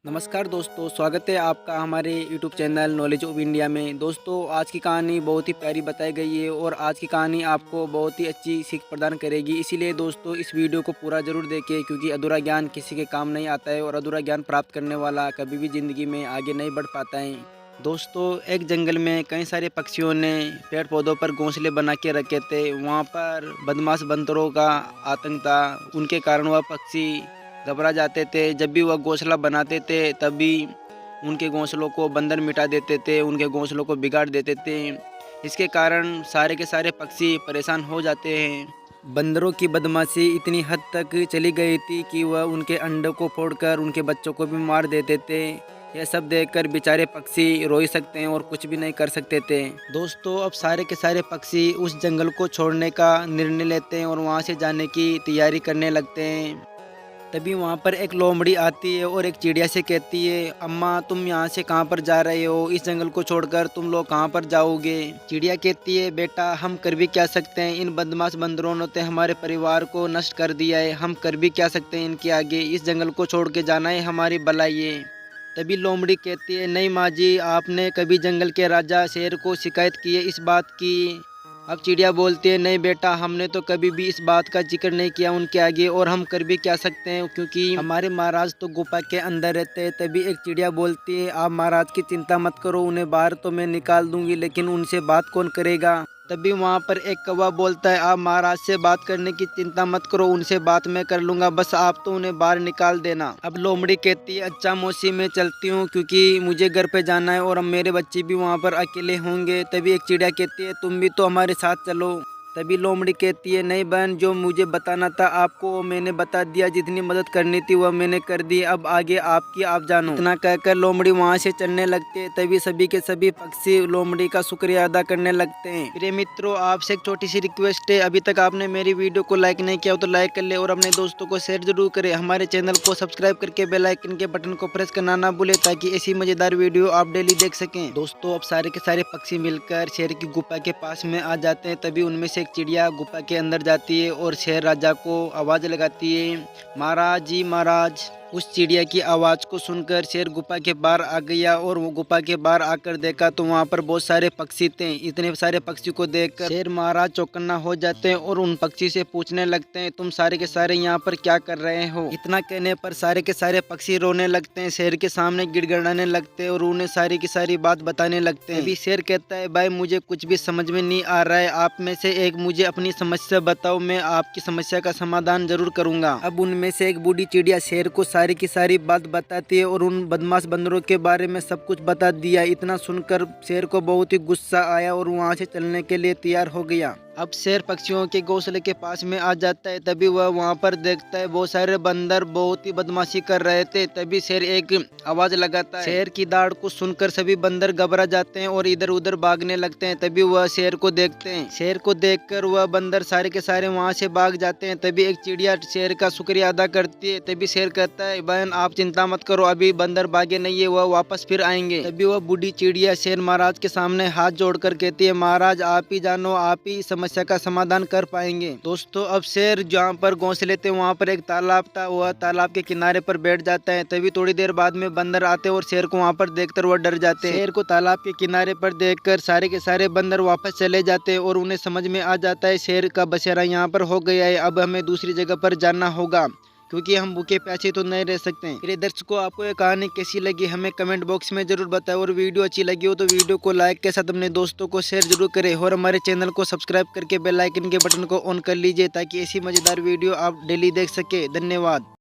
नमस्कार दोस्तों, स्वागत है आपका हमारे YouTube channel knowledge of India में। दोस्तों, आज की कहानी बहुत ही प्यारी बताई गई है और आज की कहानी आपको बहुत ही अच्छी सीख प्रदान करेगी। इसीलिए दोस्तों इस वीडियो को पूरा ज़रूर देखें, क्योंकि अधूरा ज्ञान किसी के काम नहीं आता है और अधूरा ज्ञान प्राप्त करने वाला कभी भी ज़िंदगी में आगे नहीं बढ़ पाता है। दोस्तों, एक जंगल में कई सारे पक्षियों ने पेड़ पौधों पर घोंसले बना के रखे थे। वहाँ पर बदमाश बंदरों का आतंक था। उनके कारण वह पक्षी घबरा जाते थे। जब भी वह घोंसला बनाते थे तभी उनके घोंसलों को बंदर मिटा देते थे, उनके घोंसलों को बिगाड़ देते थे। इसके कारण सारे के सारे पक्षी परेशान हो जाते हैं। बंदरों की बदमाशी इतनी हद तक चली गई थी कि वह उनके अंडों को फोड़कर उनके बच्चों को भी मार देते थे। यह सब देखकर बेचारे पक्षी रो ही सकते हैं और कुछ भी नहीं कर सकते थे। दोस्तों, अब सारे के सारे पक्षी उस जंगल को छोड़ने का निर्णय लेते हैं और वहाँ से जाने की तैयारी करने लगते हैं। तभी वहाँ पर एक लोमड़ी आती है और एक चिड़िया से कहती है, अम्मा तुम यहाँ से कहाँ पर जा रहे हो? इस जंगल को छोड़कर तुम लोग कहाँ पर जाओगे? चिड़िया कहती है, बेटा हम कर भी क्या सकते हैं, इन बदमाश बंदरों ने तो हमारे परिवार को नष्ट कर दिया है, हम कर भी क्या सकते हैं इनके आगे? इस जंगल को छोड़ के जाना है हमारी भलाई है। तभी लोमड़ी कहती है, नहीं माँ जी, आपने कभी जंगल के राजा शेर को शिकायत की है इस बात की? अब चिड़िया बोलती है, नहीं बेटा, हमने तो कभी भी इस बात का जिक्र नहीं किया उनके आगे, और हम कर भी क्या सकते हैं क्योंकि हमारे महाराज तो गुफा के अंदर रहते हैं। तभी एक चिड़िया बोलती है, आप महाराज की चिंता मत करो, उन्हें बाहर तो मैं निकाल दूंगी, लेकिन उनसे बात कौन करेगा? तभी वहाँ पर एक कौवा बोलता है, आप महाराज से बात करने की चिंता मत करो, उनसे बात मैं कर लूँगा, बस आप तो उन्हें बाहर निकाल देना। अब लोमड़ी कहती है, अच्छा मौसी मैं चलती हूँ, क्योंकि मुझे घर पे जाना है और अब मेरे बच्चे भी वहाँ पर अकेले होंगे। तभी एक चिड़िया कहती है, तुम भी तो हमारे साथ चलो। तभी लोमड़ी कहती है, नहीं बहन, जो मुझे बताना था आपको वो मैंने बता दिया, जितनी मदद करनी थी वह मैंने कर दी, अब आगे आपकी आप जानो। इतना कहकर लोमड़ी वहाँ से चलने लगते हैं। तभी सभी के सभी पक्षी लोमड़ी का शुक्रिया अदा करने लगते हैं। प्रिय मित्रों, आपसे एक छोटी सी रिक्वेस्ट है, अभी तक आपने मेरी वीडियो को लाइक नहीं किया हो तो लाइक कर ले और अपने दोस्तों को शेयर जरूर करें। हमारे चैनल को सब्सक्राइब करके बेल आइकन के बटन को प्रेस करना ना भूले, ताकि ऐसी मजेदार वीडियो आप डेली देख सकें। दोस्तों, अब सारे के सारे पक्षी मिलकर शेर की गुफा के पास में आ जाते हैं। तभी उनमें से एक चिड़िया गुफा के अंदर जाती है और शेर राजा को आवाज लगाती है, महाराज जी महाराज। उस चिड़िया की आवाज़ को सुनकर शेर गुफा के बाहर आ गया और वो गुफा के बाहर आकर देखा तो वहाँ पर बहुत सारे पक्षी थे। इतने सारे पक्षी को देखकर शेर महाराज चौकन्ना हो जाते हैं और उन पक्षी से पूछने लगते हैं, तुम सारे के सारे यहाँ पर क्या कर रहे हो? इतना कहने पर सारे के सारे पक्षी रोने लगते हैं, शेर के सामने गिड़गिड़ाने लगते हैं और उन्हें सारी की सारी बात बताने लगते हैं। अभी शेर कहता है, भाई मुझे कुछ भी समझ में नहीं आ रहा है, आप में से एक मुझे अपनी समस्या बताओ, मैं आपकी समस्या का समाधान जरूर करूंगा। अब उनमें से एक बूढ़ी चिड़िया शेर को सारी की सारी बात बताती है और उन बदमाश बंदरों के बारे में सब कुछ बता दिया। इतना सुनकर शेर को बहुत ही गुस्सा आया और वहां से चलने के लिए तैयार हो गया। अब शेर पक्षियों के घोंसले के पास में आ जाता है। तभी वह वहां पर देखता है बहुत सारे बंदर बहुत ही बदमाशी कर रहे थे। तभी शेर एक आवाज लगाता है। शेर की दाड़ को सुनकर सभी बंदर घबरा जाते हैं और इधर उधर भागने लगते हैं। तभी वह शेर को देखते हैं। शेर को देखकर वह बंदर सारे के सारे वहां से भाग जाते हैं। तभी एक चिड़िया शेर का शुक्रिया अदा करती है। तभी शेर कहता है, बहन आप चिंता मत करो, अभी बंदर भागे नहीं है, वह वापस फिर आएंगे। तभी वह बूढ़ी चिड़िया शेर महाराज के सामने हाथ जोड़कर कहती है, महाराज आप ही जानो, आप ही समस्या का समाधान कर पाएंगे। दोस्तों, अब शेर जहाँ पर घोंसले थे वहाँ पर एक तालाब था, वह तालाब के किनारे पर बैठ जाता है। तभी थोड़ी देर बाद में बंदर आते हैं और शेर को वहाँ पर देखकर वह डर जाते हैं। शेर को तालाब के किनारे पर देखकर सारे के सारे बंदर वापस चले जाते हैं और उन्हें समझ में आ जाता है शेर का बसेरा यहाँ पर हो गया है, अब हमें दूसरी जगह पर जाना होगा, क्योंकि हम भूखे प्यासे तो नहीं रह सकते हैं। मेरे दर्शकों, आपको ये कहानी कैसी लगी हमें कमेंट बॉक्स में जरूर बताएं और वीडियो अच्छी लगी हो तो वीडियो को लाइक के साथ अपने दोस्तों को शेयर जरूर करें और हमारे चैनल को सब्सक्राइब करके बेल आइकन के बटन को ऑन कर लीजिए, ताकि ऐसी मजेदार वीडियो आप डेली देख सके। धन्यवाद।